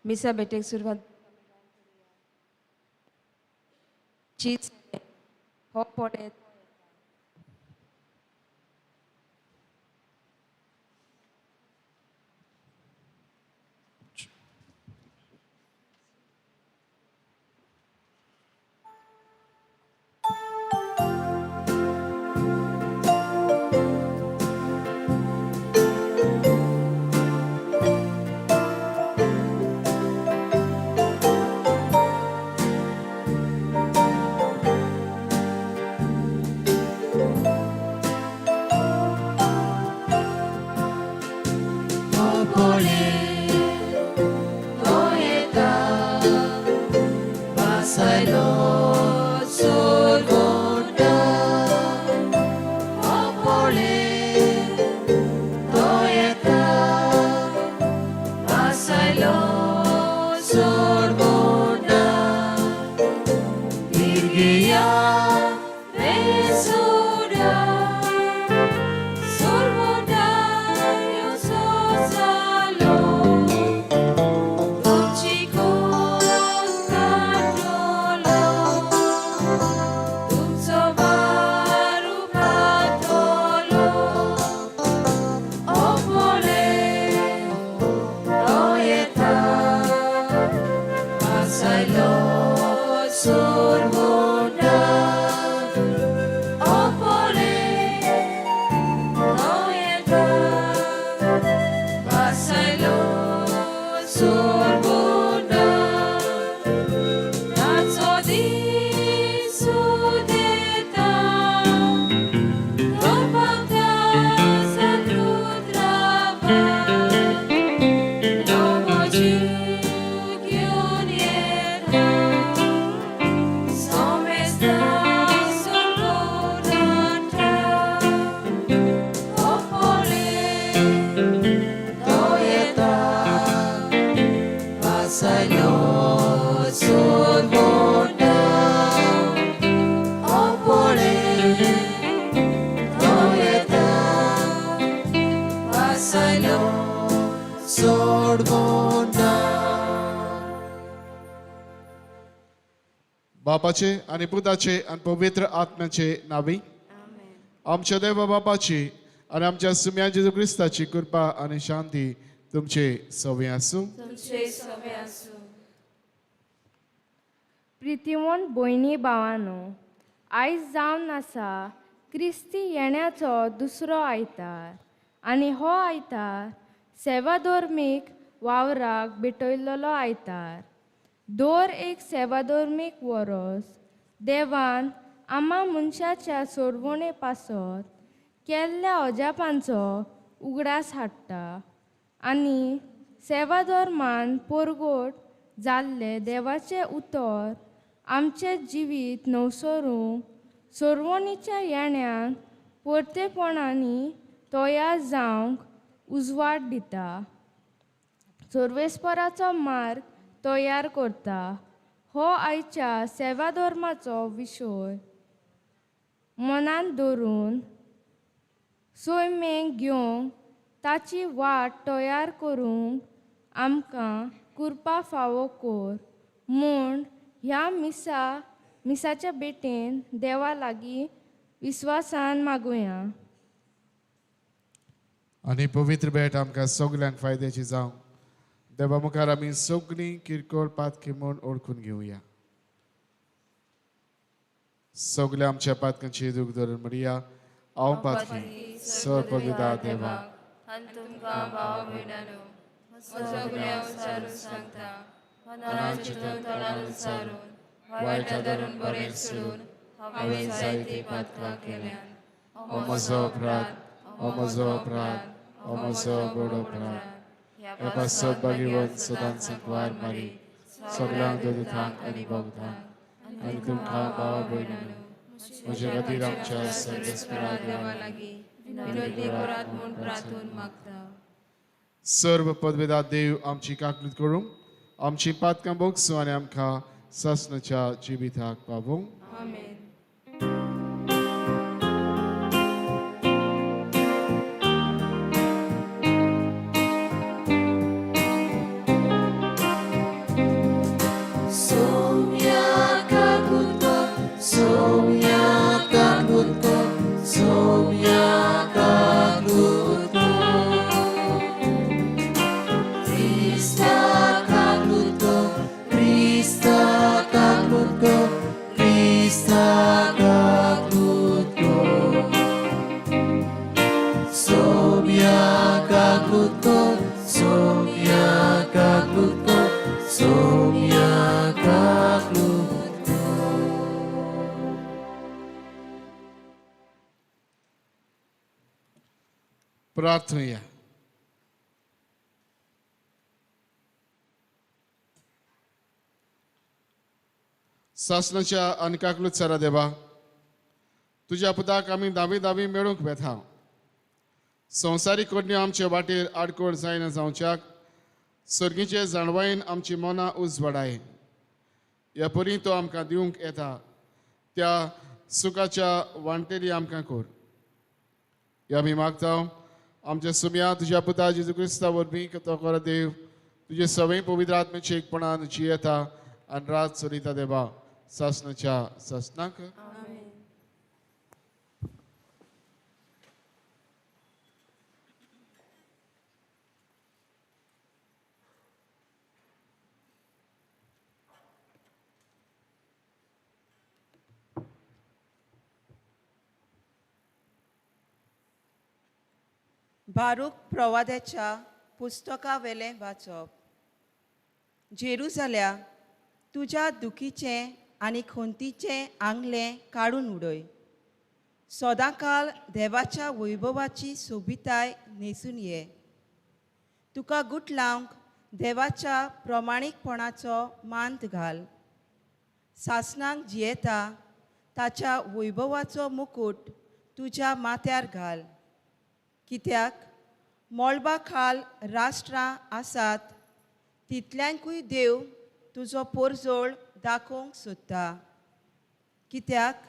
मिसा बेटेक सुरवात चीज हो पडे बापाचे आणि पुताचे आणि पवित्र आत्म्याचे नावी आमच्या देवा बापाची आणि आमच्या सुम्या जेजू क्रिस्ताची कृपा आणि शांती तुमचे सवय असू. प्रितीवंत भयणी भावांनो, आयज जावन आसा क्रिस्ती येण्याचो दुसरो आयतार आनी हो आयतार सेवाधर्मीक वावराक भेटयल्लो आयतार. दर एक सेवाधर्मीक वरस देवान आम्हा मनशाच्या सोडवणे पासत केल्ल्या अजापांचो उगडास हाडटा आनी सेवाधर्मान परगट जाल्ले देवाचे उतर आमचे जिवीत नवसरूंक सोडवणीच्या येण्यान परतेपणांनी तयार जावंक उजवाड दिता. सर्वेस्पराचो मार्ग तयार करता. हो आयच्या सेवाधर्माचो विशय मनांत धरून सैमेक घेवंक ताची वाट तयार करूंक आमकां कृपा फावो कर म्हूण ह्या मिसाच्या भेटेन देवा लागीं विस्वासान मागुया. आणि पवित्र भेट आमकां सगल्यांक फायद्याची जावं. देवा मुखार आमी सगळीं किरकोळ पातकी म्हूण ओळखून घेवया. सगल्या आमच्या पातकांची दूख धरून म्हणया, हांव पातकी सर पविता देवा आनी तुमकां भाव भयणानो सगळ्या उचारून सांगता. मनान चिंतून तोंडान उचारून वायटा धरून बरें सोडून हांवें जायती पातकां केल्यान. हो म्हजो अपराध, हो म्हजो अपराध, हो म्हजो गोड अपराध. ह्या सद्भाग्यवंत सदांत संकवार मारी सगळ्यांक दोदोतांक आनी भोगतांक आनी तुमकां भाव भयणानो म्हजे खातीर आमच्या सर्वेस्परा देवा लागीं विनोदी करात म्हूण प्रार्थून मागता. सर्व पदवेदार देव आमची काकलीत करूं, आमची पातकां भोगसूं आनी आमकां ससनाच्या जिविताक पावूं. आमेन. Somia kakutko, somia kakutko, somia kakutko. प्रार्थना. सासणाच्या अनकाकलूच सारा देवा तुझ्या पुताक आमी दावी दावी मेळूंक बेथा संवसारीक कोडण्यो आमचे वाटेर आडकोड जायना जावच्याक सर्गीचे जाणवायेन आमची मनां उजवाडाय ह्या परी तो आमकां दिवंक येता त्या सुखाच्या वांटेली आमकां कोर ह्या आमी मागता आमच्या सुम्या तुज्या पुता जेजू क्रिस्ता वरवीं तो कर देव तुजे सवय पवित्र आत्म्याचे एकपणान जियेता आनी रात चलिता देवा सासणाच्या सासणाक बारूक प्रवाद्याच्या पुस्तका वेलें वाचप. जेरुसल्या तुज्या दुखीचें आनी खोंतीचें आंगलें काडून उडय. सदांकाळ देवाच्या वैभवाची सोबिताय न्हेसून ये. तुका गुटलावंक देवाच्या प्रमाणीकपणाचो मांत घाल. सासणांक जियेता ताच्या वैभवाचो मुकूट तुज्या माथ्यार घाल. कित्याक मोळबा खाल राष्ट्रां आसात तितल्यांकूय देव तुजो पोरजोळ दाखोवंक सोदता. कित्याक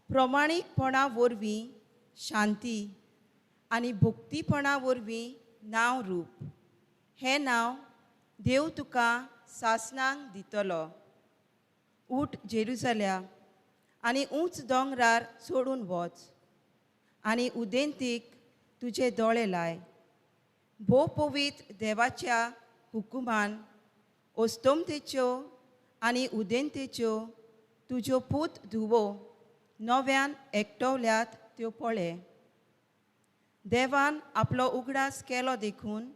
प्रमाणीकपणा वरवीं शांती आनी भक्तीपणा वरवीं नांव रूप हें नांव देव तुका सासणांक दितलो. उठ जेरुसल्या आनी उंच दोंगरार चडून वच आनी उदेंतीक तुजे दोळे लाय. भोव पवित्र देवाच्या हुकुमान ओस्तोमतेच्यो आनी उदेंतेच्यो तुज्यो पूत धुवो नव्यान एकटवल्यात त्यो पळे. देवान आपलो उगडास केलो देखून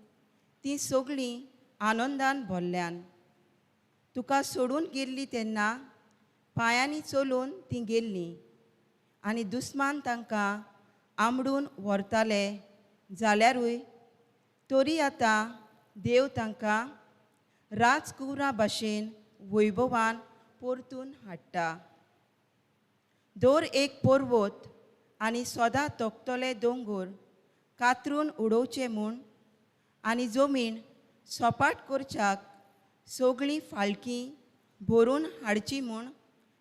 तीं सगळीं आनंदान भरल्यान. तुका सोडून गेल्लीं तेन्ना पांयांनी चलून तीं गेल्लीं आनी दुस्मान तांकां आंबडून व्हरताले जाल्यारूय तरी आतां देव तांकां राजकुवरां भाशेन वैभवान परतून हाडटा. दर एक पर्वत आनी सदां तोखतले दोंगर कातरून उडोवचे म्हूण आनी जमीन सपाट करच्याक सगळीं फाळकीं भरून हाडची म्हूण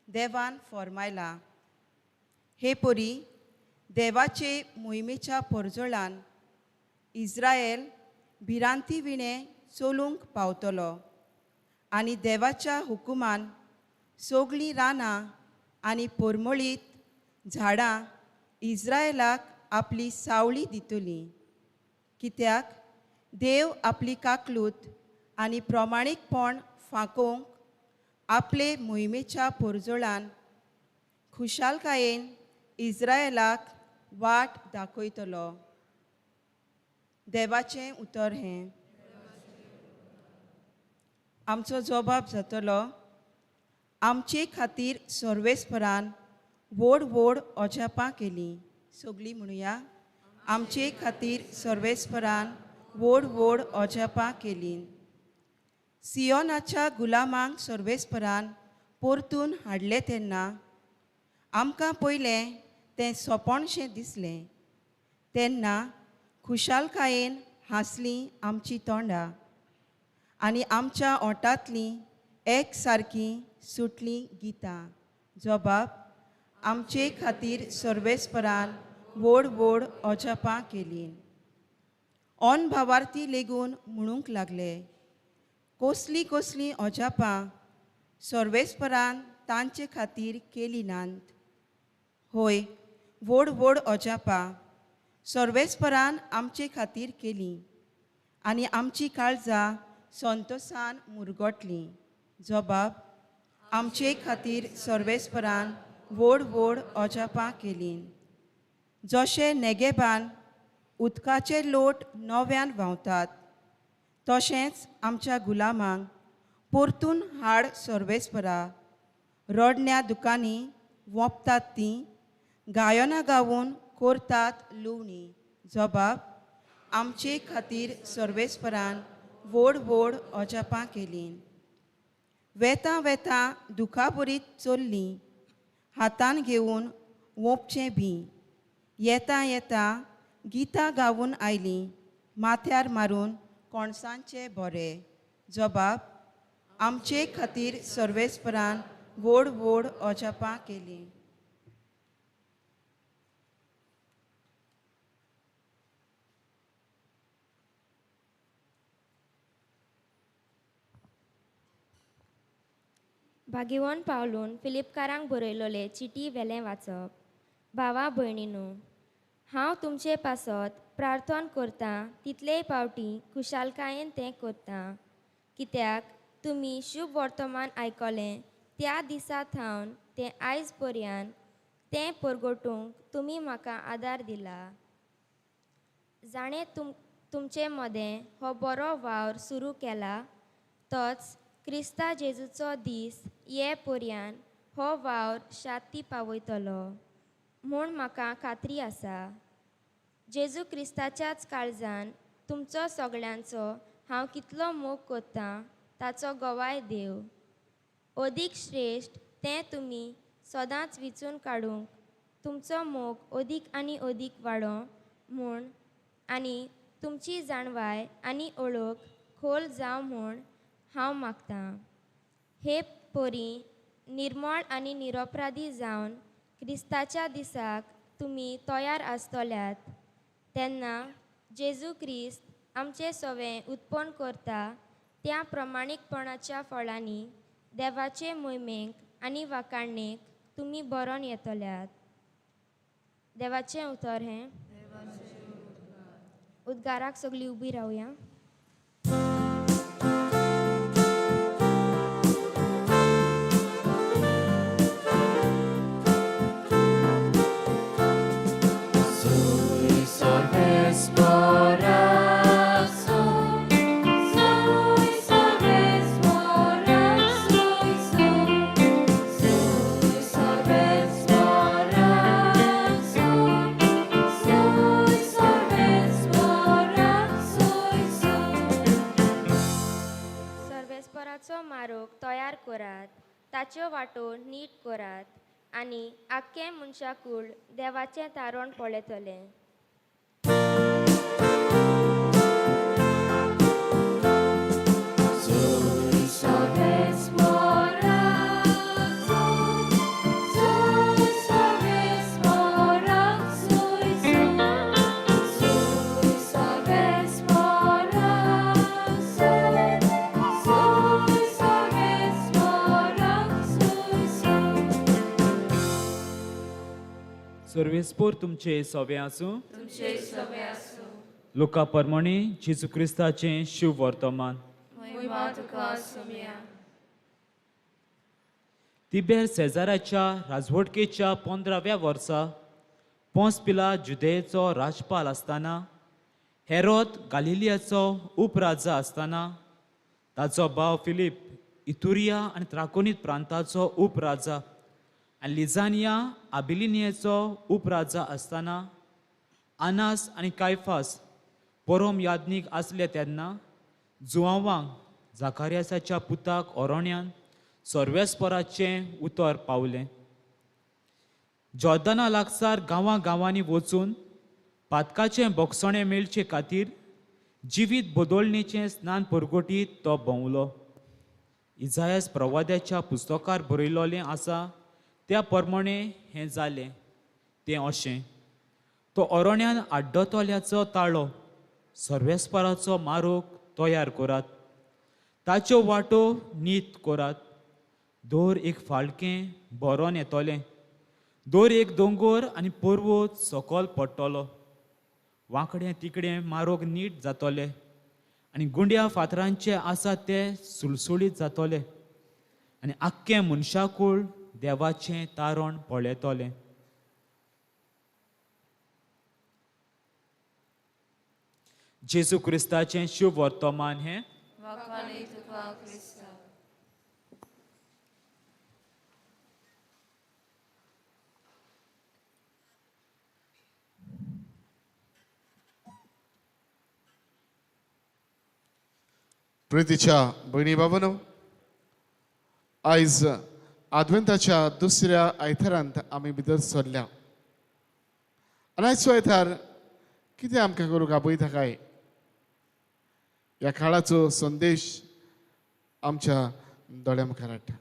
देवान फर्मायला. हे परी देवाचे मोहिमेच्या परजोळान इस्रायल भिरांती विणें चलूंक पावतलो आनी देवाच्या हुकुमान सगळीं रानां आनी परमळीत झाडां इस्रायलाक आपली सावळी दितलीं. कित्याक देव आपली काकलूत आनी प्रमाणीकपण फांकोवंक आपले मोहिमेच्या परजोळान खुशालकायेन इस्रायलाक वाट दाखयतलो. देवाचें उतर हें. आमचो जबाब जातलो आमचे खातीर सर्वेस्परान व्हड व्हड अजापां केलीं. सगळीं म्हणुया आमचे खातीर सर्वेस्परान व्हड व्हड अजापां केलीं. सियोनाच्या गुलामांक सर्वेस्परान परतून हाडले तेन्ना आमकां पयलें तें सोंपणशें दिसलें. तेन्ना खुशालकायेन हांसलीं आमचीं तोंडां आनी आमच्या ओंठांतलीं एक सारकीं सुटलीं गितां. जबाब आमचे खातीर सर्वेस्परान व्हड व्हड अजापां केलीं. ओन भावार्थी लेगून म्हणूंक लागले कसलीं कसलीं अजापां सर्वेस्परान तांचे खातीर केलीं नात. होय व्हड व्हड अजापां सर्वेस्परान आमचे खातीर केलीं आनी आमची काळजां संतोशान मुरगटलीं. जबाब आमचे खातीर सर्वेस्परान व्हड व्हड अजापां केलीं. जशें नेगेबान उदकाचे लोट नव्यान व्हांवतात. तशेंच आमच्या गुलामांक परतून हाड सर्वेस्परा. रडण्या दुकांनी वोंपतात तीं, गायनां गावून करतात लुवणी. जबाब: आमचे खातीर सर्वेस्परान व्हड व्हड अजापां केलीं. वेता वेता दुखा बरीत चल्लीं, हातान घेवन वोंपचें भी. येता येता गितां गावून आयलीं, माथ्यार मारून कोणसांचें बरें. जबाब: आमचे खातीर सर्वेस्परान व्हड व्हड अजापां केलीं. भाग्यवन पावलून फिलिपकारांक बरयलोले चिटी वेलें वाचप. भावा भयणीनो, हांव तुमचे पासत प्रार्थना करतां तितलेय पावटी खुशालकायेन तें करतां, कित्याक तुमी शुभ वर्तमान आयकलें त्या दिसा थावन तें आयज पर्यंत तें परगटूंक तुमी म्हाका आदार दिला. जाणें तुमचे मदें हो बरो वावर सुरू केला, तोच क्रिस्ता जेजूचो दीस ये पर्यंत हो वावर शाती पावयतलो म्हूण म्हाका खात्री आसा. जेजू क्रिस्ताच्याच काळजान तुमचो सगळ्यांचो हांव कितलो मोग करतां ताचो गवाय देव. अदीक श्रेश्ठ तें तुमी सदांच विचून काडूंक तुमचो मोग अदीक आनी अदीक वाडो म्हूण आनी तुमची जाणवाय आनी ओळख खोल जावं म्हूण हांव मागतां. हे पोरी निर्मळ आनी निरपराधी जावन क्रिस्ताच्या दिसाक तुमी तयार आसतल्यात तेन्ना जेजू क्रिस्त आमचे सवें उत्पन्न करता त्या प्रमाणीकपणाच्या फळांनी देवाचे मोहिमेक आनी वाखाणणेक तुमी बरोवन येतल्यात. देवाचें उतर हें. उद्गाराक सगळीं उबी रावया. सर्वेस्पराचो मारोग तयार करात, ताच्यो वाटो नीट करात आनी आख्खें मनशाकूळ देवाचें तारण पळयतलें. सर्वेस्पोर तुमचे सवे आसूं. तुमचे सवे आसूं. लोका परमणी जेजू क्रिस्ताचें शुभ वर्तमान. महिमा तुका सुमया. तिबेर सेजाराच्या राजवटकेच्या 15व्या वर्सा पोंस पिलात जुदेयेचो राजपाल आसतना, हेरोद गालिलियाचो उपराजा आसतना, ताचो भाव फिलीप इतुरिया आनी त्राकोनीत प्रांताचो उपराजा आनी लिझानिया आबिलिनियेचो उपराजा आसतना, आनास आनी कायफास परम याज्ञीक आसले तेन्ना जुआंवांक जाकार्यासाच्या पुताक ओरोण्यान सर्वेस्पराचें उतर पावलें. जॉर्दाना लागसार गांवां गांवांनी वचून पातकाचें बोगसणें मेळचे खातीर जिवीत बदोळणेचें स्नान परगटीत तो भोंवलो. इजायास प्रवाद्याच्या पुस्तकार बरयलोलें आसा त्या प्रमाणें हें जालें. तें अशें: तो ओरोण्यान आड्डोतोल्याचो ताळो सर्वेस्पराचो मारोग तयार करात, ताच्यो वाटो नीट करात. दर एक फाळकें बरोवन येतोलें, दर एक दोंगर आनी पर्वत सकयल पडटलो. वांकडें तिकडें मारोग नीट जातोलें आनी गुंड्या फातरांचे आसा ते सुलसुलीत जातोले आनी आख्खें मनशाकूळ देवाचें तारण पळयतलें. जेजू क्रिस्ताचें शुभ वर्तमान हें वाखाणी तुका क्रिस्ता. प्रितीच्या भयणी बाबांनो, आयज आदवेंताच्या दुसऱ्या आयतारांत आमी भितर सरल्या. आनी आयचो आयतार कितें आमकां करूंक आपयता काय ह्या काळाचो संदेश आमच्या दोळ्या मुखार हाडटा.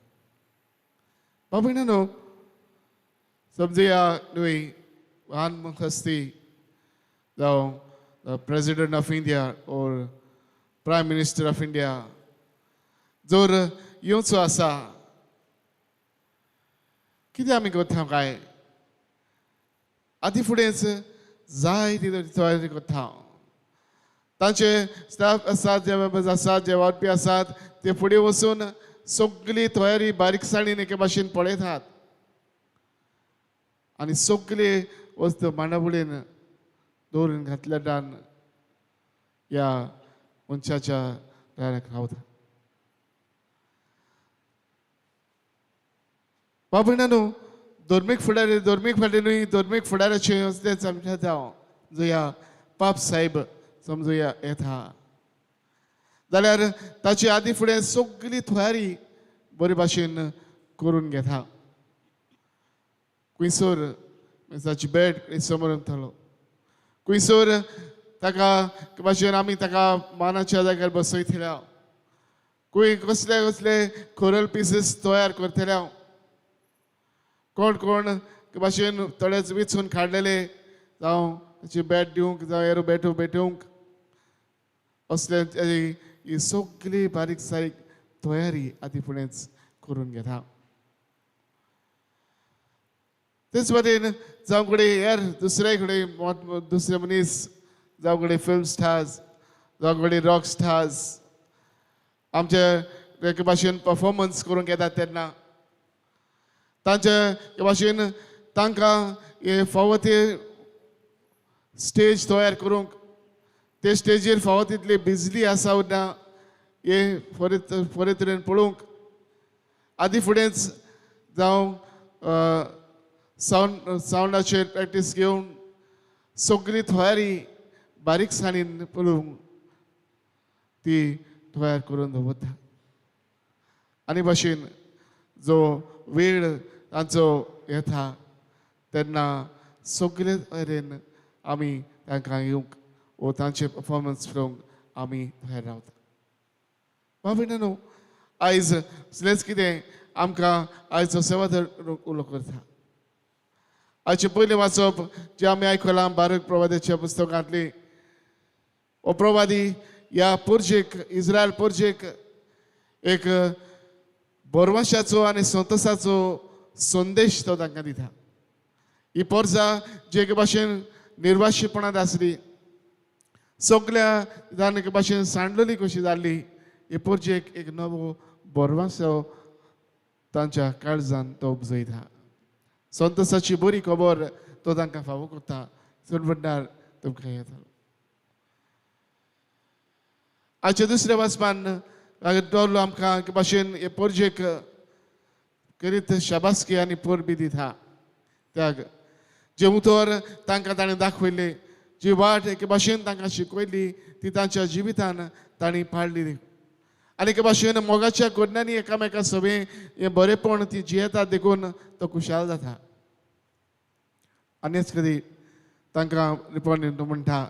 बाबा समजुया न्हय महान मुखस्ती जावं president of India or prime minister of India जर येवचो आसा, कितें आमी करता काय आदी फुडेंच जाय ती तयारी करता. तांचे स्टाफ आसात, जे मेंबर्स आसात, जे वाडपी आसात, ते फुडें वचून सगळी तयारी बारीकसाणीन एके भाशेन पळयतात आनी सगळी वस्त मांडाफुडेन दवरून घातल्या डान ह्या मनशाच्या दाराक रावता. बाबा धर्मीक फाटी न्हय, धर्मीक फुडाराचे असलेच आमच्या जावं जो ह्या पाप साहेब समजुया येता जाल्यार ताची आदी फुडें सगळी तयारी बरे भाशेन करून घेता. खुंयसर ताची बेड समोर उरतलो, खुंयसर ताका भाशेन आमी ताका मानाच्या जाग्यार बसयतल्या, खंय कसले कसले कोरल पीसीस तयार करतल्या, कोण कोण भाशेन थोडेच वेचून काडलेले जावं ताची बॅट दिवंक जावं एरो बेटूंक असले ही सगळी बारीक सारीक तयारी आदी फुडेंच करून घेता. तेच वटेन जावं कडे हेर दुसरे कडेन दुसरे मनीस जावं कडे फिल्म स्टार्स जावं कडे रॉक स्टार्स आमचे एके भाशेन परफॉर्मन्स करूंक येतात तेन्ना तांचे भाशेन तांकां हे फावो ते स्टेज तयार करूंक, ते स्टेजीर फावो तितली बिजली आसा ना हे बरे तरेन पळोवंक आदी फुडेंच जावं सावंडाचेर प्रॅक्टीस घेवन सगळी तयारी बारीकसाणीन पळोवंक ती तयार करून दवरता. आनी भाशेन जो वेळ तांचो येता तेन्ना सगळे तरेन आमी तांकां येवंक वो तांचे परफॉर्मन्स पळोवंक आमी तयार रावता. बाबा आयज असलेंच कितें आमकां आयचो सेवादर उलो करता. आयचे पयलें वाचप जें आमी आयकलां बारूक प्रवाद्याच्या पुस्तकांतली. हो प्रवादी ह्या पुर्जेक इस्रायल पुर्जेक एक बोरवाशाचो आनी संतोशाचो संदेश तो तांकां दिता. ही पोरजां जे एके भाशेन निर्वाशीपणांत आसली, सगळ्या जाण एके भाशेन सांडलेली कशी जाल्ली, हे पोरजेक एक नवो बोरवासो तांच्या काळजान तो उपजयता. संतोशाची बरी खबर तो तांकां फावो करता. चडवडणार तुमकां येता. आयच्या दुसऱ्या वाचपान दवरलो आमकां एके भाशेन हे पोरजेक करीत शाबासकी आनी परबी दिता. त्याग जे उतर तांकां ताणें दाखयले, जी वाट एके भाशेन तांकां शिकयली ती तांच्या जिवितान तांणी पाळली. आनी एके भाशेन मोगाच्या कोडण्यांनी एकामेका सवे हें बरेपण ती जियेतात देखून तो खुशाल जाता. आनीच कधी तांकां रिपोर्ट म्हणटा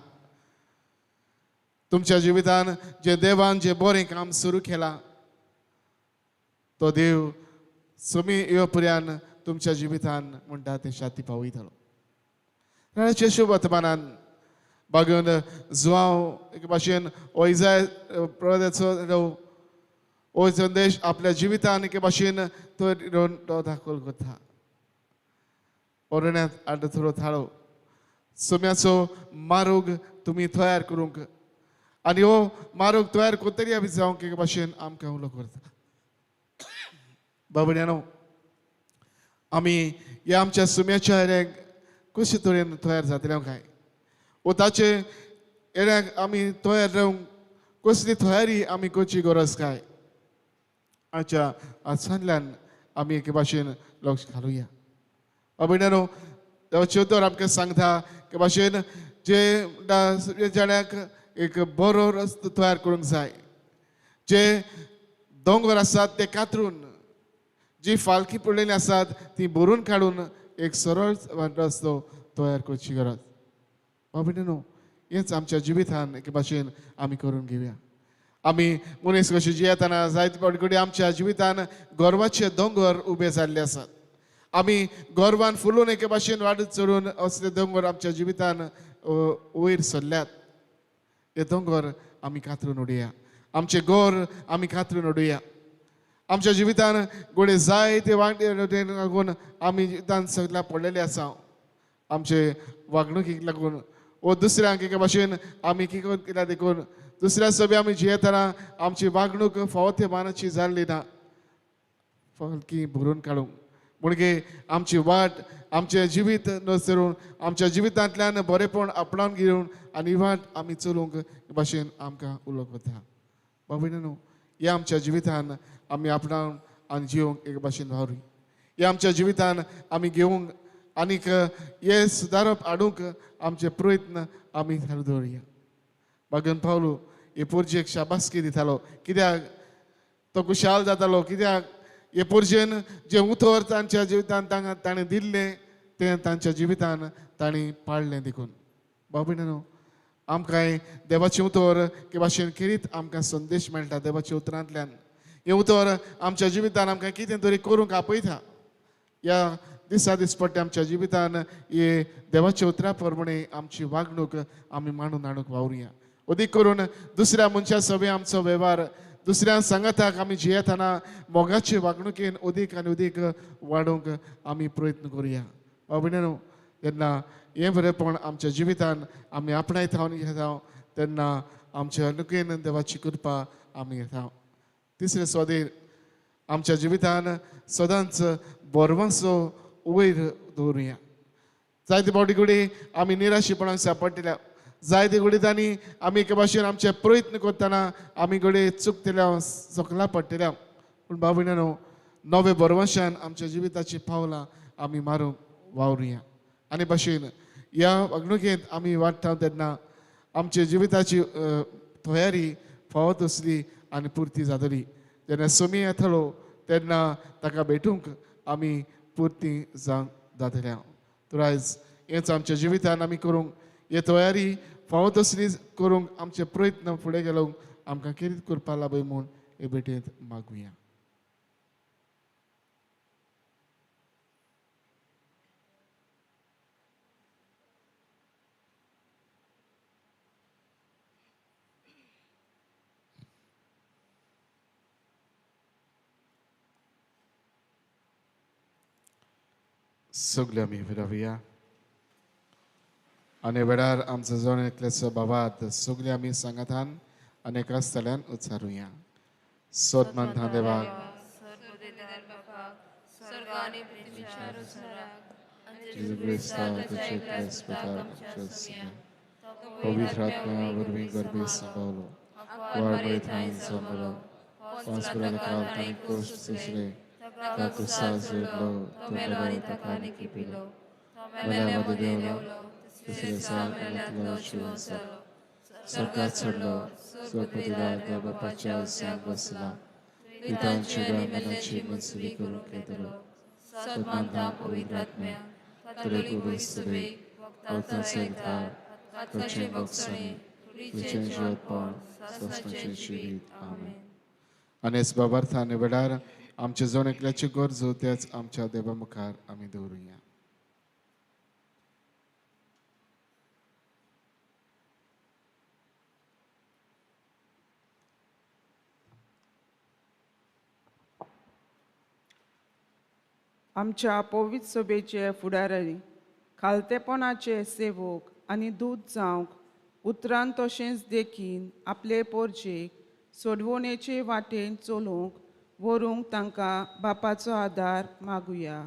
तुमच्या जिवितान जे देवान जे बरें काम सुरू केलां तो देव समी येवपर्यान तुमच्या जिवितान म्हणटा ते शाती पावयतलो. राणाचे शुभ वर्तमानान बागून जुआंव एक भाशेन हो इस्रायल प्रवाद्याचो हो संदेश आपल्या जिवितान एके भाशेन तो दाखोवन करता. ओरण्यात आड थोडो थाळो सोम्याचो मारूग तुमी तयार करूंक आनी हो मारूग तयार करतरी आमी जावंक एके भाशेन आमकां उलो करता. बाबड्यानो आमी ह्या आमच्या सुम्याच्या हेऱ्याक कशे तरेन तयार जातले काय वो ताचे येण्याक आमी तयार रावंक कसली तयारी आमी करची गरज काय आजच्या आजसानल्यान आमी एके भाशेन लक्ष घालुया अभिननो देवाचे उतर आमकां सांगता के भाशेन जे जाण्याक एक बरो रस्तो तयार करूंक जाय जे दोंगर आसात ते कातरून जी फालकी पडलेली आसात ती भरून काडून एक सरळ रस्तो तयार करची गरज अभिननो हेच आमच्या जिवितान एके भाशेन आमी करून घेवया आमी मनीस कशी जियेतना जायते फावटी आमच्या जिवितान गर्वाचे दोंगर उबे जाल्ले आसात आमी गर्वान फुलून एके भाशेन वाडत चडून असले दोंगर आमच्या जिवितान वयर सरल्यात हे दोंगर आमी कातरून उडोवया आमचे गोर आमी कातरून उडोवया आमच्या जिवितान गोडे जायते वांगडे लागून आमी जिवितान सगळ्या पडलेले आसा आमचे वागणुकीक लागून वो दुसऱ्यांक एके भाशेन आमी कितें केल्या देखून दुसऱ्या सोबी आमी जियेतना आमची वागणूक फावो ते मानाची जाल्ली ना फालकी भरून काडूंक म्हणजे आमची वाट आमचे जिवीत नसरून आमच्या जिवितांतल्यान बरेपण आपणावन घेवन आनी वाट आमी चलोवंक भाशेन आमकां उलोवंक वता बाबीनो हे आमच्या जिवितान आमी आपणावन आनी जिवंक एक भाशेन वावरी हे आमच्या जिवितान आमी घेवंक आनीक हे सुदारप हाडूंक आमचे प्रयत्न आमी चालू दवरया बागन पावलो हे पोरजेक शाबासकी दितालो कित्याक तो खुशाल जातालो कित्याक हे पोरजेन जे उतर तांच्या जिवितान ताणें दिल्लें तें तांच्या जिवितान तांणी पाळलें देखून बाबीनो आमकांय देवाचें उतर के भाशेन करीत आमकां संदेश मेळटा देवाच्या उतरांतल्यान हें उतर आमच्या जिवितान आमकां कितें तरी करूंक आपयता ह्या दिसा दिसपट्टे आमच्या जिवितान हे देवाच्या उतरा प्रमाणे आमची वागणूक आमी मांडून हाडूंक वावरुया अदीक करून दुसऱ्या मनशा सोबे आमचो वेव्हार दुसऱ्या सांगाताक आमी जियेतना मोगाचे वागणुकेन अदीक आनी अदीक वाडोवंक आमी प्रयत्न करुया बाबीनो जेन्ना हें बरेपण आमच्या जिवितान आमी आपणायता घेता तेन्ना आमच्या अनुकेन देवाची कृपा आमी घेता तिसरे सोदेर आमच्या जिवितान सदांच बोरवांचो वयर दवरुया जायते फावटी घडी आमी निराशीपणाक सांपडटल्या जायते घडींनी आमी एके भाशेन आमचे प्रयत्न करतना आमी घडी चुकतल्या सकला पडटल्या पूण बाबीनो नवे बोरवांशान आमच्या जिविताची पावलां आमी मारूंक वावरुया आनी भाशेन ह्या वागणुकेंत आमी वाडटा तेन्ना आमचे जिविताची तयारी फावो तसली आनी पुर्ती जातली जेन्ना सोमी येतलो तेन्ना ताका भेटूंक आमी पुर्ती जावंक जातल्या तर आयज हेंच आमच्या जिवितान आमी करूंक हे तयारी फावो तसली करूंक आमचे प्रयत्न फुडें गेलोंक आमकां कितें करपा लाभय म्हूण हे भेटेंत मागुया सगळे आमी विरावया आनी वेळार आमचो जोण एकल्याचो बाबात सगळे आमी सांगातान आनी एका स्थळ्यान उच्चारुया सोदमान था देवाक स्वर्ग आनी पृथ्वीच्या रुसराक जेजू क्रिस्ता तुजे क्लेस पिता पवित्र आत्म्या वरवीं गर्भे सांबाळलो वाळमळे थांय जमलो पांचपुराला काल ताणी क्रूस सुसले त्या क्रुसार जोडलो तो मेलो आनी ताका निकी पिलो मेल्यामध्ये देवलो तिसरे दिसा मेल्यांतलो जिवंत जालो स्वर्गात चडलो स्वर्गपतीला त्या बापाच्या उस्यान बसला पितांची मनाची मंजुरी करूंक येतलो सन्मान धाम पवित्र आत्म्या कातोलीक उबेस्तुबे वक्तांचो सैतार कातोचे भोगसणे तुजें जिवतपण सस्ताचें जिवीत आमेन आनेस बाबार्थ आनी वेळार आमचे जोण एकल्याची गरजो तेच आमच्या देवा मुखार आमी दवरुया आमच्या पवित्र सभेचे फुडारी खालतेपणाचे सेवक आनी दूत जावंक उतरान तशेंच देखीन आपले पोरचेक सोडवणेचे वाटेन चलोवंक व्हरूंक तांकां बापाचो आदार मागुया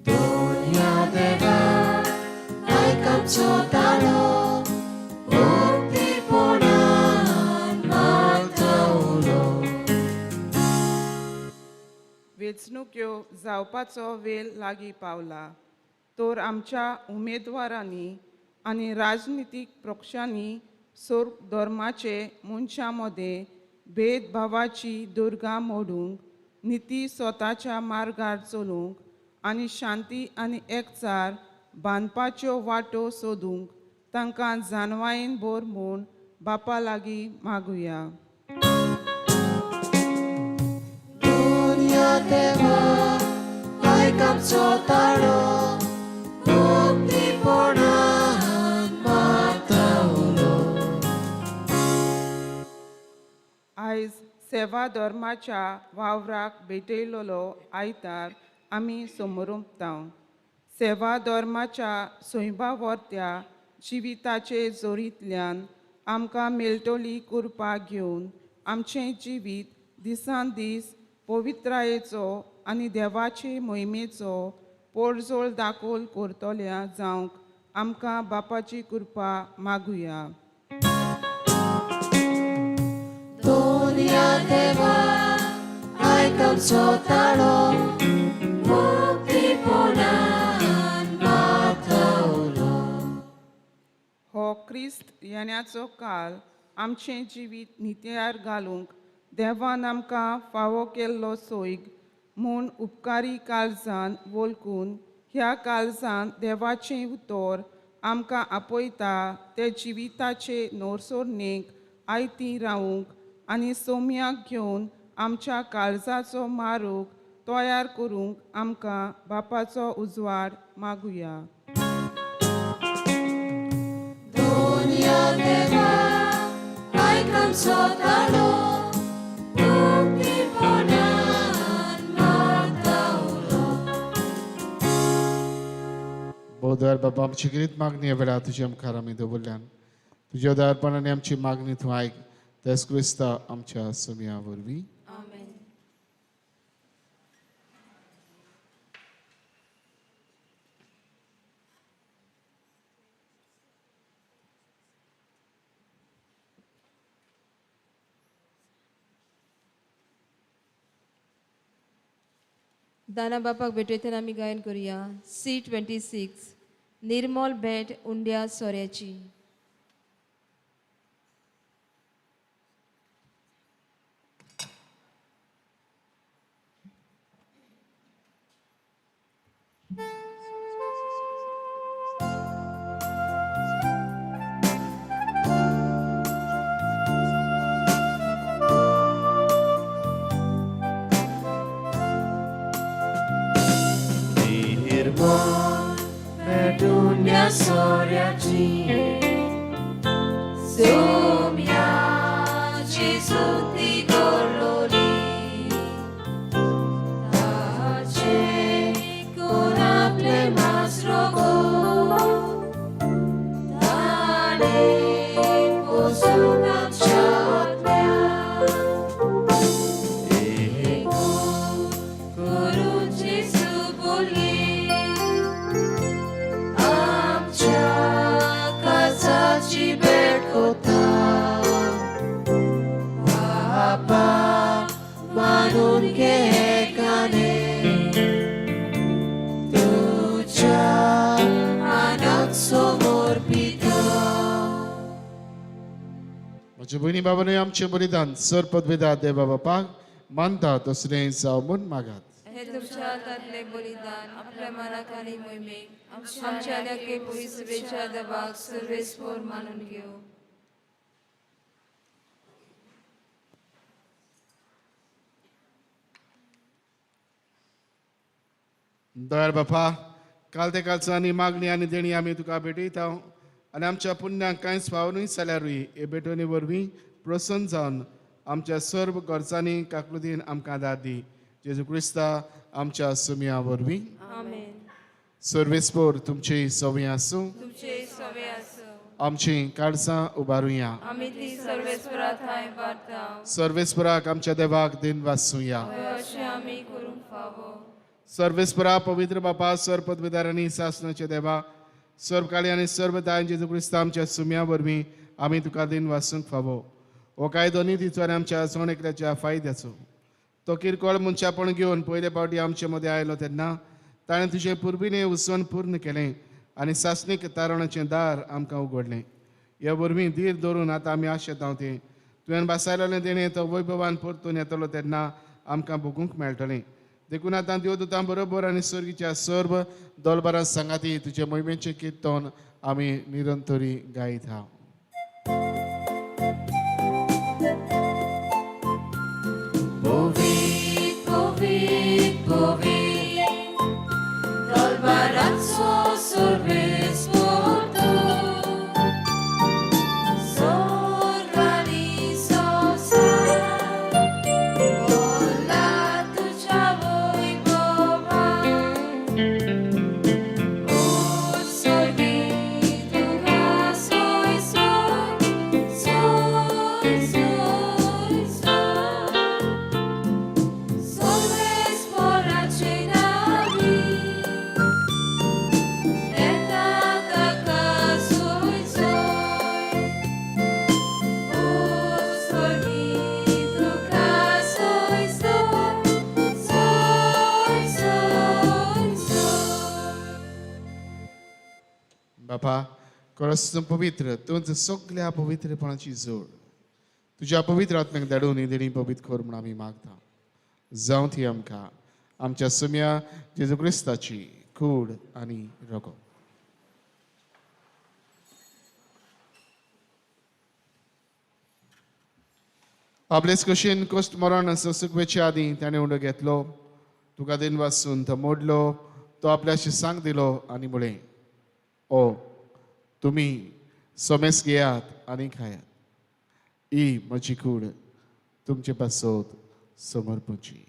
दोन या देवा आयक आमचो ताळो मुक्तीपणान मागतावलो. वेंचणुक्यो जावपाचो वेळ लागीं पावला. तर आमच्या उमेदवारांनी आनी राजनितीक पक्षांनी सर्व धर्माचे मनशां मदें भेदभावाची दुर्गा मोडूंक, निती स्वताच्या मार्गार चलूंक आनी शांती आनी एकचार बांदपाच्यो वाटो सोदूंक तांकां जानवायेन बोर म्हूण बापा लागीं मागुया. दुनिया देवा आयक आमचो ताळो मुक्तीपणान मागतावलो. आयज सेवा धर्माच्या वावराक भेटयलोलो आयतार आमी समोरुंकताव. सेवा धर्माच्या स्वयंभावर्त्या जिविताचे जोरींतल्यान आमकां मेळटली कृपा घेवन आमचें जिवीत दिसान दीस पवित्रायेचो आनी देवाचे मोहिमेचो पोरजोळ दाखोल करतल्या जावंक आमकां बापाची कृपा मागुया. दुनिया देवा आयक आमचो ताळो मुक्तीपणान मागतावलो. हो क्रिस्त येण्याचो काल आमचें जिवीत नित्यार घालूंक देवान आमकां फावो केल्लो सोयग म्हूण उपकारी काळजान वळखून ह्या काळजान देवाचें उतर आमकां आपयता ते जिविताचे नोरसोरणेक आयती रावूंक आनी सोम्याक घेवन आमच्या काळजाचो मारूक तयार करूंक आमकां बापाचो उजवाड मागुया. दुनिया देवा आयक आमचो ताळो मुक्तीपणान मागतावलो. बोधवार बाबा आमची कितें मागणी ह्या वेळार तुजी आमकां आमी दवरल्यान तुज्या उदारपणाने आमची मागणी तूं आयक. तेच क्रिस्ता आमच्या सुमया वरवीं. आमेन. दाना बापाक भेटयतना आमी गायन करुया. C26 निर्मल भेट उंड्या सोऱ्याची. Dunia soryaci Somiaci sunti gorloli Tace corable mas rogo Tane posungam chatmea Ego kurunci subuli काचाची भेट कोता बाबा मानून घे काने तुझ्या मानाक समोर पिता. म्हज्या भयणी बाबांनी आमचें बलिदान सर पदवेदार देवा बापाक मानता तसलें जावं म्हूण मागात. हे तुमच्या हातांतले बलिदान आपल्या मनाक आनी मोहिमेक आमच्या नखे पवित्रेच्या दबाक सर्वेस्पोर मानून घेऊ. दयाळ बापा काल ते कालचो आनी मागणी आनी देणी आमी तुका भेटयता आनी आमच्या पुण्यांक कांयच फावनूय जाल्यारूय हे भेटोवणी वरवीं प्रसन्न जावन आमच्या सर्व गरजांनी काकुळीन आमकां दाद दी. जेजू क्रिस्ता आमच्या सुमया वरवीं. आमेन. सर्वेस्पोर तुमची सवय आसूं. तुमचे सवे आसो. आमची काळजां उबारुया. आमी ती सर्वेस्परा थाय बारता. सर्वेस्पराक आमच्या देवाक दिन वाचूया. अशें आमी करूंक फावो. सर्वेस्परा पवित्र बापा सर पदवीदार आनी सासणाचे देवा सर्व काळी आणि सर्व दायन जेजू क्रिस्त आमच्या सुम्या वरवीं आमी तुका दिन वासूंक फावो हो कायदो नितीचो आनी आमच्या सोण एकल्याच्या फायद्याचो तो किरकोळ मनशापण घेवन पयले फावटी आमचे मदें आयलो तेन्ना ताणें तुजें पुर्विने उसवण पूर्ण केलें आनी सासणीक तारणाचें दार आमकां उगडलें ह्या वरवीं धीर धरून आतां आमी आशेतांव तें तुवें बासायलेलें देणें तो वैभवान परतून येतलो तेन्ना आमकां भोगूंक मेळटलें देखून आतां देवदूतां बरोबर आनी सर्गीच्या सर्व दोलबारां सांगाती तुजे मोहिमेचें किर्तन आमी निरंतरी गायत आहा Povit, povit, povit, dolbarazzo sorbes por tu, sorganizo sal, hola tu chavo y boba, soy tu soy, soy, soy, soy. Solves por la cinavi, eta kaka soy soy, soy tu soy soy, soy soy. बापा कोरस्तां पवित्र तुमचं सगळ्या पवित्रपणाची जोड तुज्या पवित्र आत्म्याक धाडून ही देणी पवित्र कर म्हूण आमी मागता जावं ती आमकां आमच्या सुम्या जेजू क्रिस्ताची कूड आनी रगत आपलेच कशेन कश्ट मरण सुकवेच्या आदीं ताणें उंडो घेतलो तुका दिन वाचून तो मोडलो तो आपल्याशी सांग दिलो आनी म्हळें ओ तुमी सोमेस घेयात आनी खायात ही म्हजी कूड तुमचे पासत समर्पूची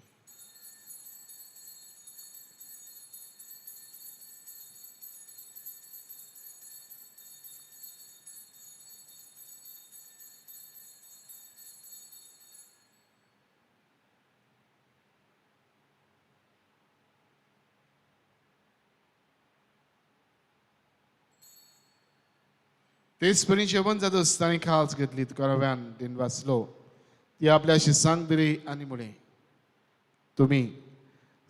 तेच परी जेवण जातच ताणें खास घेतली कोरव्यान दिन वाचलो ती आपल्याशी सांग दिली आनी म्हळें तुमी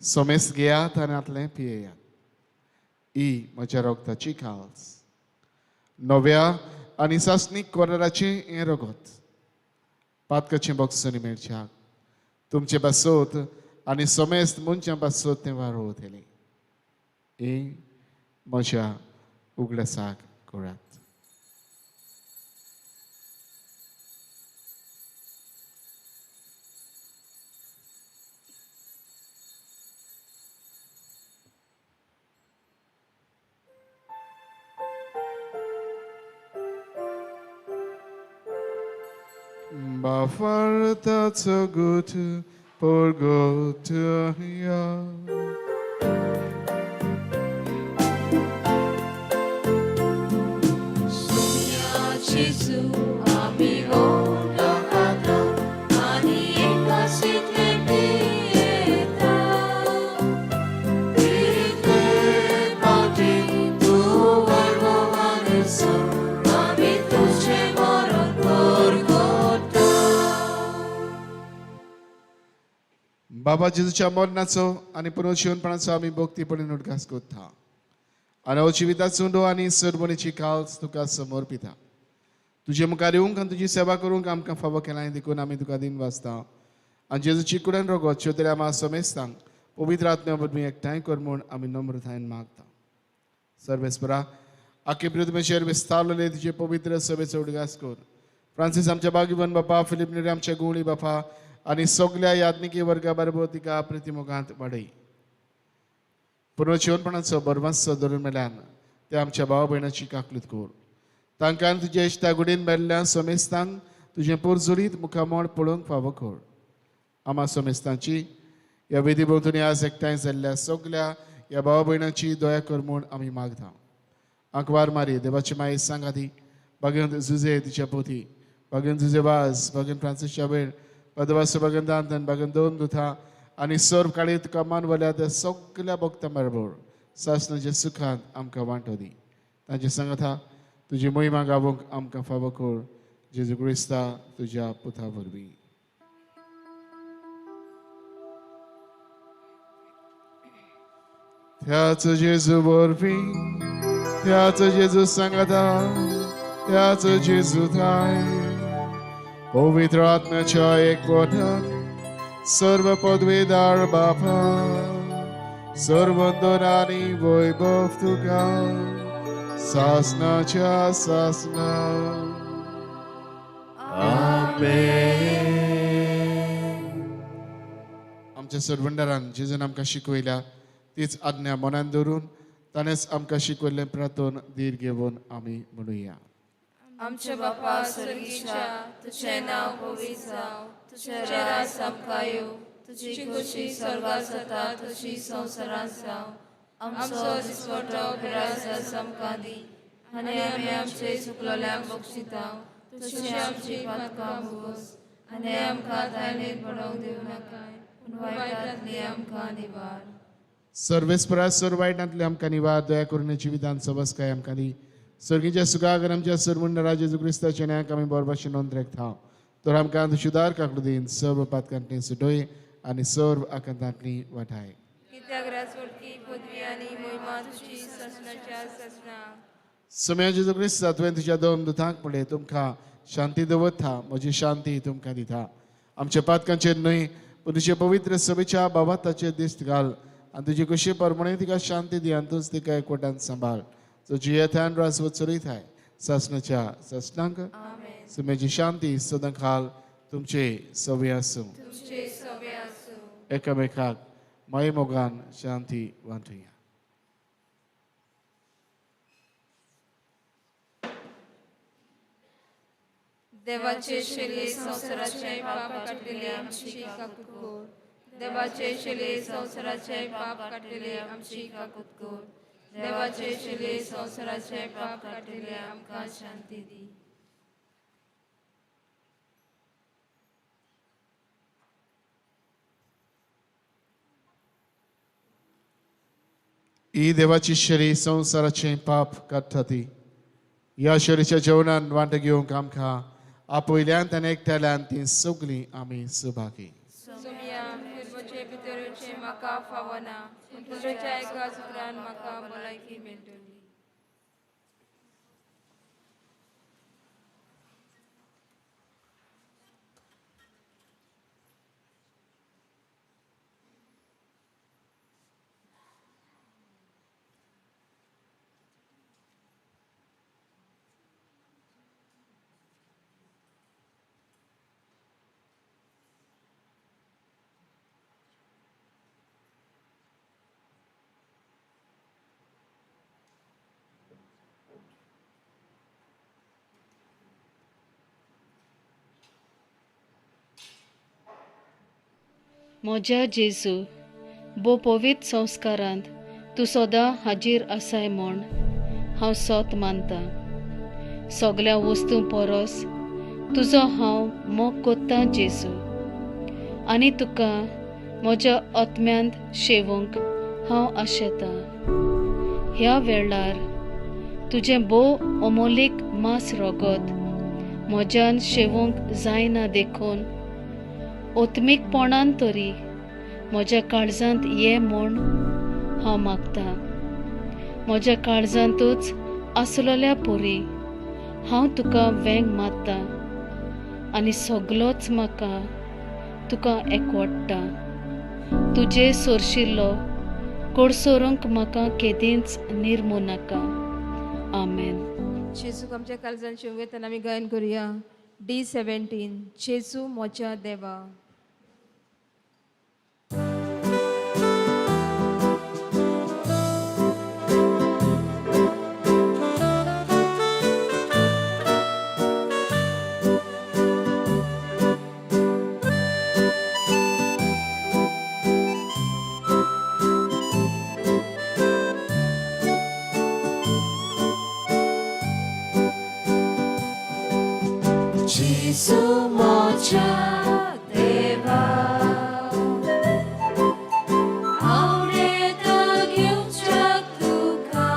सोमेस घेयात आनी आतलें पियेयात ही म्हज्या रोगताची खास नव्या आनी सासणीक कोराराचें हें रगत पातकाचें बॉक्सांनी मेळच्याक तुमचे बासोत आनी सोमेस्त मनशां बासोत तें वारोवतलें ही म्हज्या उगडासाक करात Bafartazo gut por gut ja. Gesù amico locato anieka sitle pietà Ite pati tu verbo vaneso ami tu ce moron por gota बाबा जेजूच्या मरणाचो आनी पुनरुज्जीवनपणाचो आमी भक्तीपणान उडगास करता आनी हो जिविताचो उंडो आनी सरमणीची काल्स तुका समर्पिता तुजे मुखार येवंक आनी तुजी सेवा करूंक आमकां फावो केला देखून आमी तुका दिन वाचता आनी जेजूची कुडन रगत शेवतरी आमी सोमेस्तांक पवित्र आत्म्या वरवीं एकठांय कर म्हूण आमी नम्रतायेन मागता सर्वेस्परा आख्खे पृथ्वीचेर विस्तारलेले तुजे पवित्र सभेचो उडगास कर फ्रांसीस आमच्या बागीवन बापा फिलीप नेरे आमच्या गुवळी बापा आनी सगळ्या याज्ञिकी वर्गा बरोबर तिका प्रतिमोगांत वाडय पुनरुज्जीवनपणाचो बरवांचो धरून मेल्यान ते आमच्या भाव भयणाची काकलीत कर तांकां तुजे इश्टा गुडीन मेल्ल्या सोमेस्तांक तुजें पुरजुळीत मुखामोळ पळोवंक फावो कर आमा सोमेस्तांची ह्या विधी भोंवतणी आज एकठांय जाल्ल्या सगळ्या ह्या भाव भयणाची दया कर म्हूण आमी मागता आंकवार मारी देवाची माई सांगाती भगवंत जुजे तिच्या पोती भगवंत जुजे वाज भगवंत फ्रांसीसच्या वेळ पदवास भगवंत दांतन भगवंत दोन दुथा आनी सर्व काळी तुका मान वल्या त्या सगळ्या भक्तां बरोबर सासणाच्या सुखांत आमकां वांटो दी तांचे सांगाता तुजी मोहिमा गावूंक आमकां फावो कर जेजू क्रिस्ता तुज्या पुता वरवीं. त्याच जेजू वरवीं त्याच जेजू सांगाता त्याच जेजू थाय पवित्र आत्म्याच्या एकवटान सर्व पदवीदार बापा सर्व वंदन आनी वैभव तुका सासनाच्या सासना. आमच्या सरवंडरान जेजून आमकां शिकवयल्या तीच आज्ञा मनान दवरून ताणेंच आमकां शिकवयल्लें प्रार्थोन धीर घेवन आमी म्हणुया. आमच्या बापा स्वर्गीच्या तुझे नाव पवित्र जावं, तुझे राज आमकां येवं, तुझी खुशी स्वर्गात जाता तशी संवसारांत जावं. आमचो दिसवटो पिरायेस आमकां दी आनी आमी आमचे चुकलोल्यांक बक्षिता तशी आमची पातकां भोगोस आनी आमकां दायनीत पडोवंक दिवं नाका पूण वायटांतली आमकां निवार. सर्वेस्परा सर्वायटांतले आमकां निवार दया करून जिवितांत सबसकाय आमकां दी. सर्गीच्या सुखाक आमच्या सरमुंडरा जेजू क्रिस्ताच्या न्यायाक आमी बरो भाशेन नोंद राखता. तर आमकां अंधशुदार काकडो दिन सर्व पातकांतली सुटोय आनी सर्व आकांतांतली वाटाय. कित्याक राजवटकी पदवी आनी मोहिमा तुजी ससनाच्या ससना. समय जेजू क्रिस्ता तुवें तुज्या दोन दुतांक म्हणलें तुमकां शांती दवरता म्हजी शांती तुमकां दिता. आमच्या पातकांचेर न्हय पूण तुजे पवित्र सभेच्या बाबाताचेर दिश्ट घाल आनी तुजी खुशी परमणे तिका शांती दी आनी तूंच तिका एकवटान सांबाळ. जो जियेथान रासवत चलयताय सासनाच्या ससनांक सुमेची शांती सदां खाल तुमचे सवे आसूं. तुमचे सवे आसूं. एकामेकाक माये मोगान शांती वांटुया. देवाचे शेले संवसाराचे पाप काडलेले आमची काकूत कोर. देवाचे शेले संवसाराचे पाप काडलेले आमची काकूत कोर. देवाचे शेले संवसाराचे पाप काडलेले आमकां शांती दी. ही देवाची शरी संवसाराचे पाप काडटा ती. ह्या शरीच्या जेवणान वांटो घेवंक आमकां आपयल्यांत आनी एकट्याल्यान ती सगळीं आमी सुभागी. सोमिया निर्मचे भितरचे म्हाका फावना पूण तुज्या एका उतरान म्हाका भलायकी मेळटली. म्हज्या जेजू बो पवित्र संस्कारांत तूं सदां हाजीर आसाय म्हूण हांव सोत मानतां. सगळ्या वस्तू परस तुजो हांव मोग कोत्तां जेजू आनी तुका म्हज्या आत्म्यांत शेवूंक हांव आशेतां. ह्या वेळार तुजें बो अमोलीक मास रगत म्हज्यान शेवूंक जायना देखून ओत्मीकपणान तरी म्हज्या काळजांत ये म्हूण हांव मागतां. म्हज्या काळजांतूच आसलोल्या पोरी हांव तुका वेंग मारतां आनी सगलोच म्हाका तुका एकवडटा. तुजे सोरशिल्लो कोडसोरूंक म्हाका केदींच निर्मू नाका. आमेन. जेजूक आमच्या काळजान शेवंक येताना आमी गायन करुया. D17 जेजू म्हज्या देवा. Jesu moja deva Aure da gyuchak tuka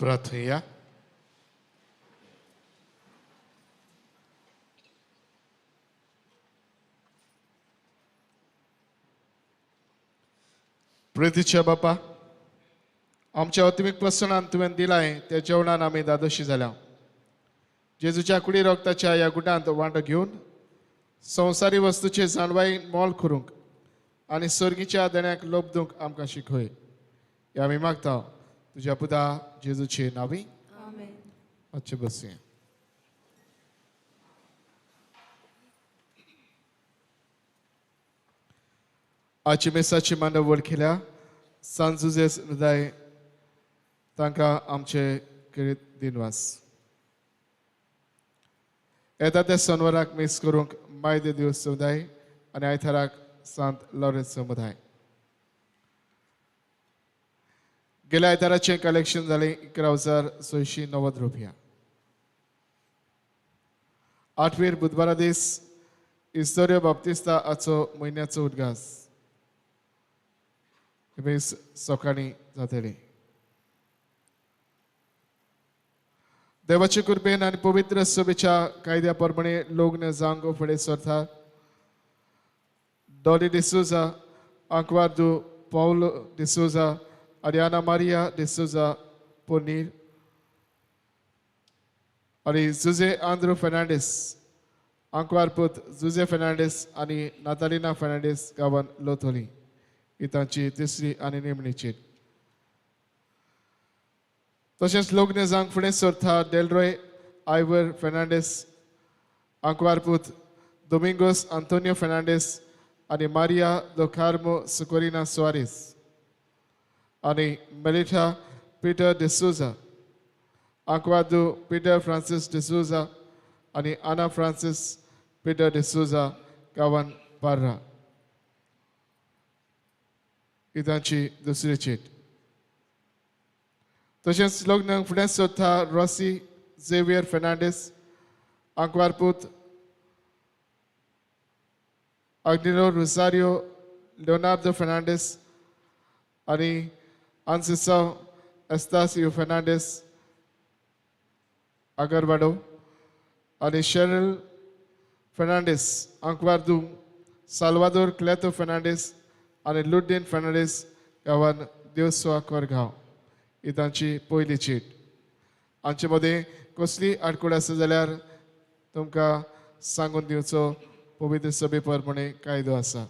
प्रार्थया. प्रितीच्या बापा, आमच्या आत्मिक प्रसनान तुवें दिलाय त्या जेवणान आमी दादोशी जाल्या. जेजूच्या कुडी रोगताच्या ह्या गुटांत वांटो घेवन संवसारी वस्तूचे जाणवाई मोल करूंक आनी सर्गीच्या देण्याक लोबदूंक आमकां शिकय. हे आमी मागता तुज्या पुता जेजूचे नांवी. आजचे बसुया. आजची मेसाची मांडव वळखिल्या सांजुजेस हृदय तांकां आमचे किरीत दिनवास. येता त्या सोनवाराक मिस करूंक मायदे दिवस समुदाय आनी आयताराक सांत लॉरेन्स समुदाय. गेल्या आयताराचें कलेक्शन जालें 11,690 रुपया. आठवीर बुधवारा दीस इस्तोरियो बाप्तिस्ता हाचो म्हयन्याचो उदगास सकाळी जातली. देवाचे कृपेन आनी पवित्र सभेच्या कायद्या प्रमाणे लोग्न जावंक फुडें सरता. डॉली डिसोजा, आंकवार्दो पाउलो डिसोजा आनी आना मारिया डिसोजा पोनीर आनी जुजे आंद्रो फेर्नांडीस, आंकवारपूत जुजे फेर्नांडीस आनी नातालिना फेर्नांडीस गांवान लोथोली ही तांची तिसरी आनी निमणी चीट. तशेंच लोग्न जावंक फुडें सरता डेलरॉय आयवर फेर्नांडीस, आंकवारपूत दोमिंगोस आंतोनियो फेर्नांडीस आनी मारिया दो कार्मो सुकोरिना सुआरीस आनी मेलिटा पीटर डिसोजा, आंकवादो पीटर फ्रांसीस डिसोजा आनी आना फ्रांसीस पीटर डिसोजा गांवान पार्रा ही तांची दुसरी चीट. तशेंच लग्नाक फुडें सरता रॉसी झेवियर फेर्नांडीस, आंकवारपूत अग्निलो रोसारियो लिओनार्दो फेर्नांडीस आनी आन्सिसाव एस्तासियो फेर्नांडीस आगरवाडो आनी शेरल फेर्नांडीस, आंकवारदो साल्वादोर क्लेतो फेर्नांडीस आनी लुडीन फेर्नांडीस गांवान देवस्वा कोरगांव ही तांची पयली चीट. हांचे मदें कसली आडकूड आसा जाल्यार तुमकां सांगून दिवचो पवित्र सभे प्रमाणे कायदो आसा.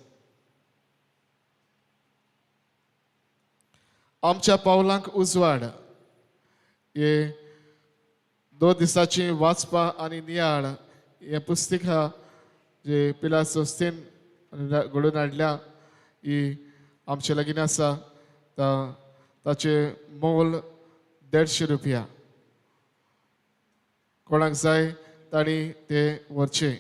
आमच्या पावलांक उजवाड हे 2 दिसांची वाचपां आनी नियाळ हे पुस्तिका जे पिलार सोस्तीन घडोवन हाडल्या ही आमचे लागीं आसा. ताचे मोल 150 रुपया. कोणाक जाय तांणी ते व्हरचे.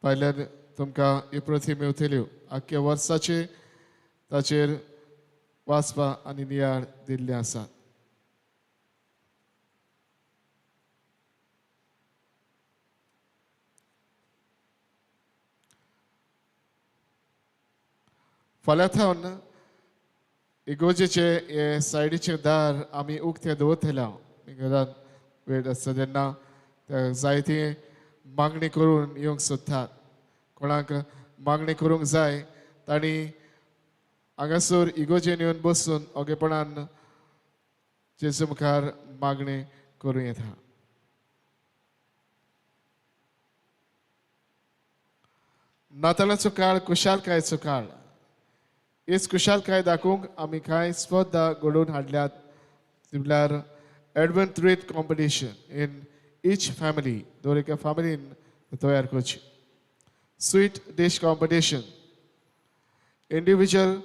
भायल्यान तुमकां ही प्रती मेवतल्यो. आख्या वर्साचे ताचेर वाचपां आनी नियाळ दिल्ले आसात. फाल्यां थावन इगोजेचे हे सायडीचे दार आमी उक्ते दवरतल्या. घरांत वेळ आसता तेन्ना जायती मागणी करून येवंक सोदतात. कोणाक मागणी करूंक जाय तांणी हांगासर इगोजेन येवन बसून ओगेपणान जेजू मुखार मागणी करूं येता. नाताळाचो काळ कुशालकायेचो काळ. हीच कुशालकाय दाखोवंक आमी कांय स्पर्धा घडोवन हाडल्यात. म्हळ्यार advent read competition in each family. दर एका फॅमिलीन तयार करची. Sweet dish competition, individual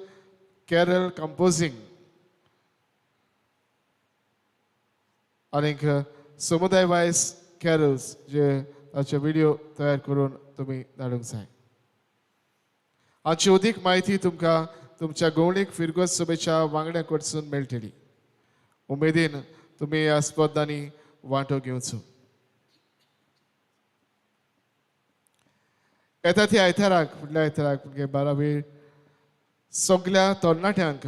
Carol composing आनीक समुदाय वायज कॅरल्स जे ताचे व्हिडिओ तयार करून तुमी धाडूंक जाय. हाची अदीक म्हायती तुमकां तुमच्या गवळीक फिरगत सभेच्या वांगड्या कडसून मेळटली. उमेदीन तुमी ह्या स्पर्धांनी वांटो घेवचो. येता ते आयताराक फुडल्या आयताराक म्हणजे 12 वेळ सगळ्या तरणाट्यांक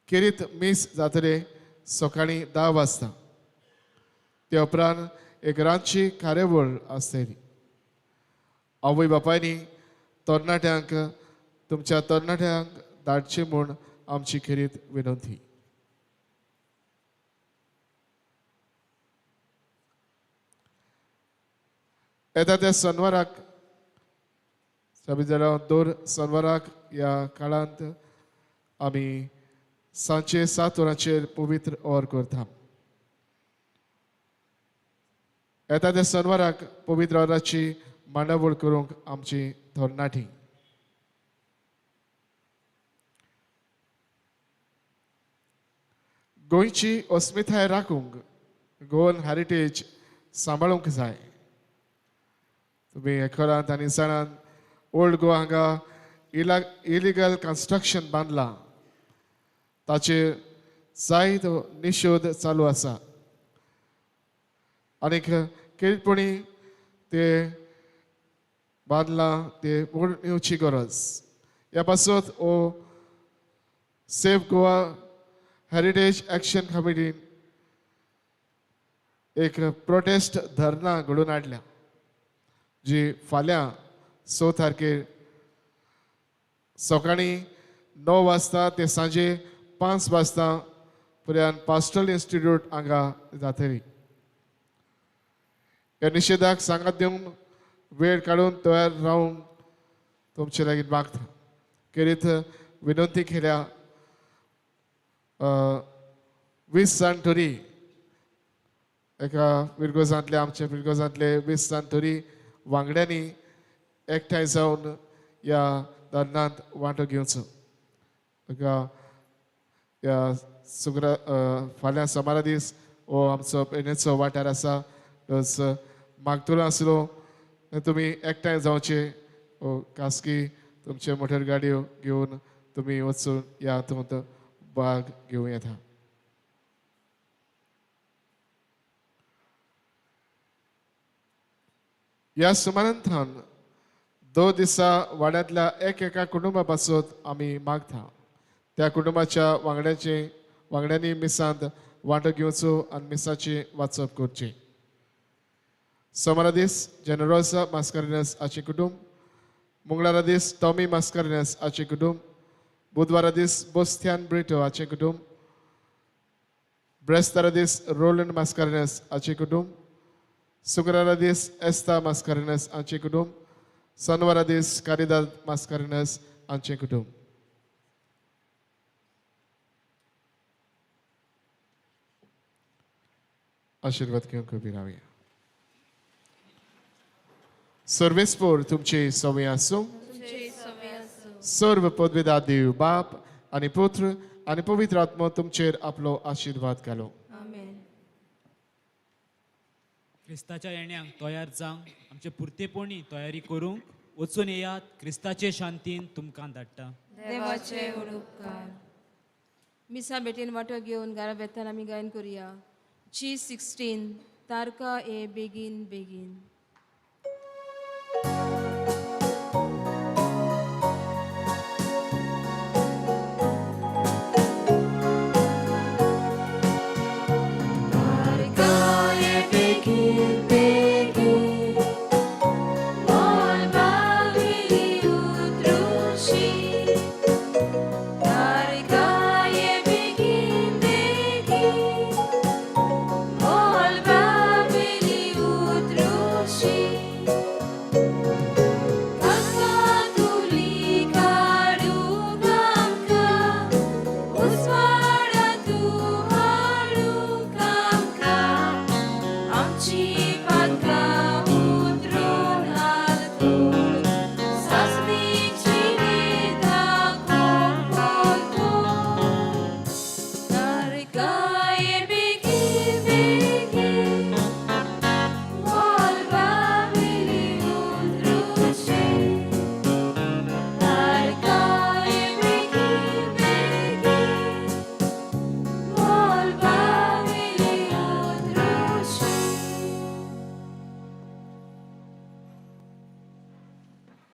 खेरीत मीस जातले सकाळीं 10 वाजता. ते उपरांत एक रातची कार्यावळ आसतली. आवय बापायनी तरणाट्यांक तुमच्या तरणाट्यांक धाडचे म्हूण आमची खेरीत विनंती. येता त्या शेनवाराक साबी जाल्यार दर शेनवाराक ह्या काळांत आमी सांजे 7 वरांचेर पवित्र ओर करता. येता त्या शेनवाराक पवित्र ओराची मांडावळ करूंक आमची तरणाटी. गोंयची अस्मिताय राखूंक गोवन हेरिटेज सांबाळूंक जाय. तुम्ही एकोलांत आनी जाणांत ओल्ड गोवा हांगा इलिगल कन्स्ट्रक्शन बांदलां. ताचेर जायतो निशोध चालू आसा आनीक खेळपणी ते बांदलां ते मोड येवची गरज. ह्या पासत ओ सेफ गोवा हेरिटेज एक्शन कमिटीन एक प्रोटेस्ट धरना घडोवन हाडल्या जी फाल्यां 6 तारखेर सकाळीं 9 वाजता ते सांजे 5 वाजता पर्यंत पास्टल इन्स्टिट्यूट हांगा जातली. ह्या निशेधाक सांगात दिवन वेळ काडून तयार रावूंक तुमचे लागीं मागता. खेरीत विनंती केल्या 20 जाण तरी एका पिरगोजांतले आमच्या पिरगोजांतले 20 जाण तरी वांगड्यांनी एकठांय जावन ह्या धरणांत वांटो घेवचो. ह्या फाल्यां सोमारा दीस हो आमचो पेडणेचो वाठार आसा. मागतलो आसलो तुमी एकठांय जावचे. खासगी तुमचे मोटर गाडयो घेवन तुमी वचून ह्या हातूंत भाग घेवं येता. ह्या सुमारांतल्यान 2 दिसां वाड्यांतल्या एका कुटुंबा पासत आमी मागता. त्या कुटुंबाच्या वांगड्यांनी मिसांत वांटो घेवचो आनी मिसाची वाचप करची. सोमारा दीस जेनरोसा मास्कारेनस हाचें कुटुंब, मंगळारा दीस टॉमी मास्कारेनस हाचें कुटुंब, बुधवारा दीस बोस्थियान ब्रिटो हाचें कुटुंब, ब्रेस्तारा दीस रोलंड मास्कारेनस हाचें कुटुंब, शुक्रारा दीस एस्ता मास्कारेनस हाचें कुटुंब, शनिवारा दीस कारिदाद मास्कारेनस हाचें कुटुंब. आशीर्वाद घेवंक उबी रावया. सर्वेस्पोर तुमची सवय आसूं. सर्व पदवीदार देव बाप आनी पुत्र आनी पवित्र आत्मा तुमचेर आपलो आशीर्वाद घालो. क्रिस्ताच्या येण्याक तयार जावंक आमचे पुर्तेपणी तयारी करूंक वचून येयात. क्रिस्ताचे शांतीन तुमकां धाडटा. देवाचे उपकार. मिसा बेटीन वांटो घेवन घरा बेतान आमी गायन करुया. G16 तारका ए बेगीन बेगीन.